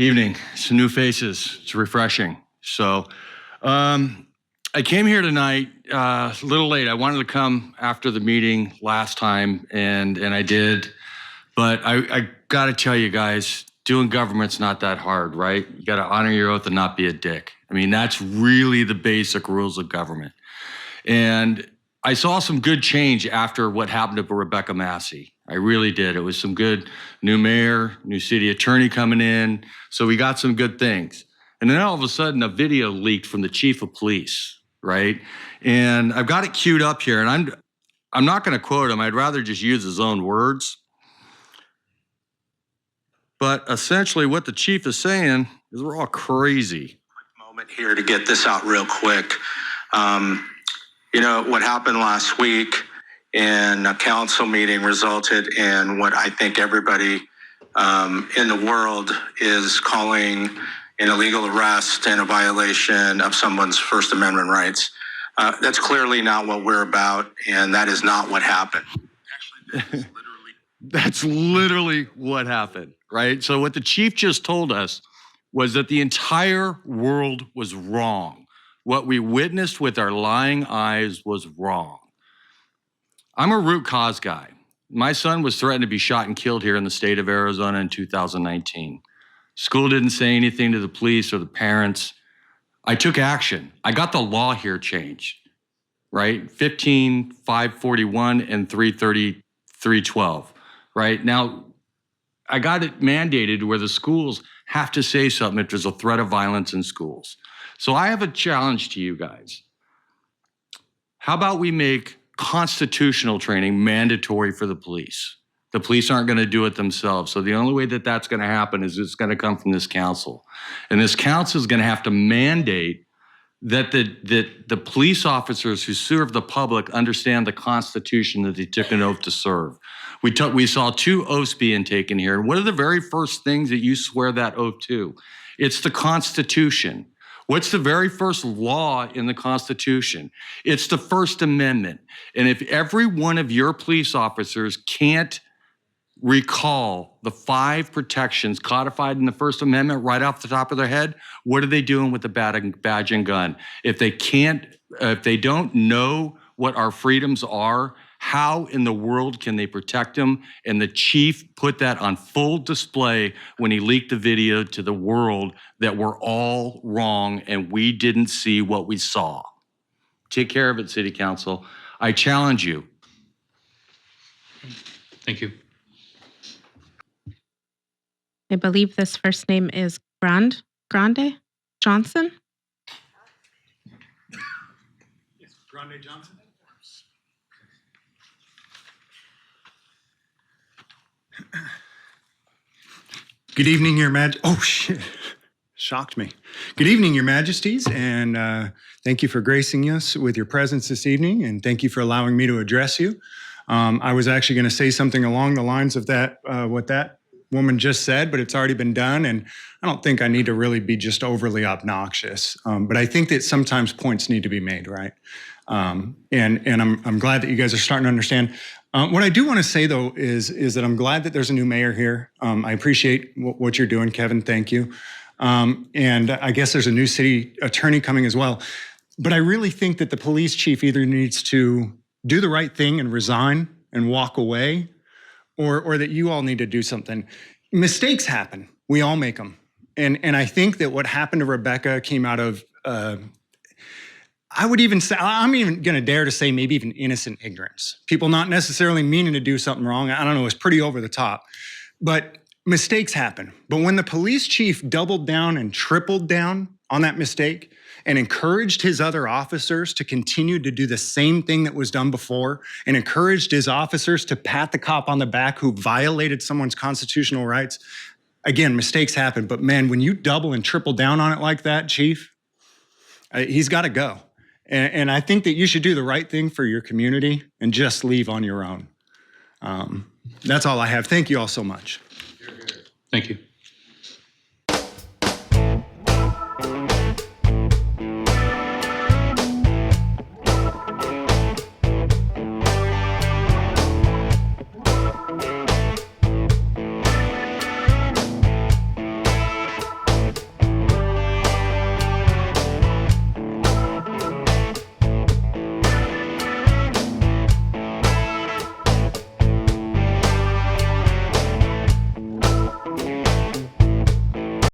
Evening. Some new faces. It's refreshing. So I came here tonight a little late. I wanted to come after the meeting last time, and I did. But I got to tell you guys, doing government's not that hard, right? You got to honor your oath and not be a dick. I mean, that's really the basic rules of government. And I saw some good change after what happened to Rebecca Massey. I really did. It was some good new mayor, new city attorney coming in. So we got some good things. And then all of a sudden, a video leaked from the chief of police, right? And I've got it queued up here, and I'm not going to quote him. I'd rather just use his own words. But essentially what the chief is saying is we're all crazy. Moment here to get this out real quick. You know, what happened last week in a council meeting resulted in what I think everybody in the world is calling an illegal arrest and a violation of someone's First Amendment rights. That's clearly not what we're about, and that is not what happened. Actually, that's literally what happened, right? So what the chief just told us was that the entire world was wrong. What we witnessed with our lying eyes was wrong. I'm a root cause guy. My son was threatened to be shot and killed here in the state of Arizona in 2019. School didn't say anything to the police or the parents. I took action. I got the law here changed, right? 15,541 and 330,312, right? Now, I got it mandated where the schools have to say something if there's a threat of violence in schools. So I have a challenge to you guys. How about we make constitutional training mandatory for the police? The police aren't going to do it themselves. So the only way that that's going to happen is it's going to come from this council. And this council is going to have to mandate that the police officers who serve the public understand the Constitution that they took an oath to serve. We saw 2 oaths being taken here. And what are the very first things that you swear that oath to? It's the Constitution. What's the very first law in the Constitution? It's the First Amendment. And if every one of your police officers can't recall the 5 protections codified in the First Amendment right off the top of their head, what are they doing with the badge and gun? If they don't know what our freedoms are, how in the world can they protect them? And the chief put that on full display when he leaked the video to the world that we're all wrong and we didn't see what we saw. Take care of it, City Council. I challenge you. Thank you. I believe this first name is Grande Johnson. Yes, Grande Johnson. Good evening, Your Majesty. Oh, shit. Shocked me. Good evening, Your Majesties, and thank you for gracing us with your presence this evening, and thank you for allowing me to address you. I was actually going to say something along the lines of that, what that woman just said, but it's already been done, and I don't think I need to really be just overly obnoxious. But I think that sometimes points need to be made, right? And I'm glad that you guys are starting to understand. What I do want to say, though, is that I'm glad that there's a new mayor here. I appreciate what you're doing, Kevin. Thank you. And I guess there's a new city attorney coming as well. But I really think that the police chief either needs to do the right thing and resign and walk away, or that you all need to do something. Mistakes happen. We all make them. And I think that what happened to Rebecca came out of, I would even say, I'm even going to dare to say maybe even innocent ignorance. People not necessarily meaning to do something wrong. I don't know, it's pretty over the top. But mistakes happen. But when the police chief doubled down and tripled down on that mistake and encouraged his other officers to continue to do the same thing that was done before and encouraged his officers to pat the cop on the back who violated someone's constitutional rights, again, mistakes happen. But man, when you double and triple down on it like that, chief, he's got to go. And I think that you should do the right thing for your community and just leave on your own. That's all I have. Thank you all so much. Thank you.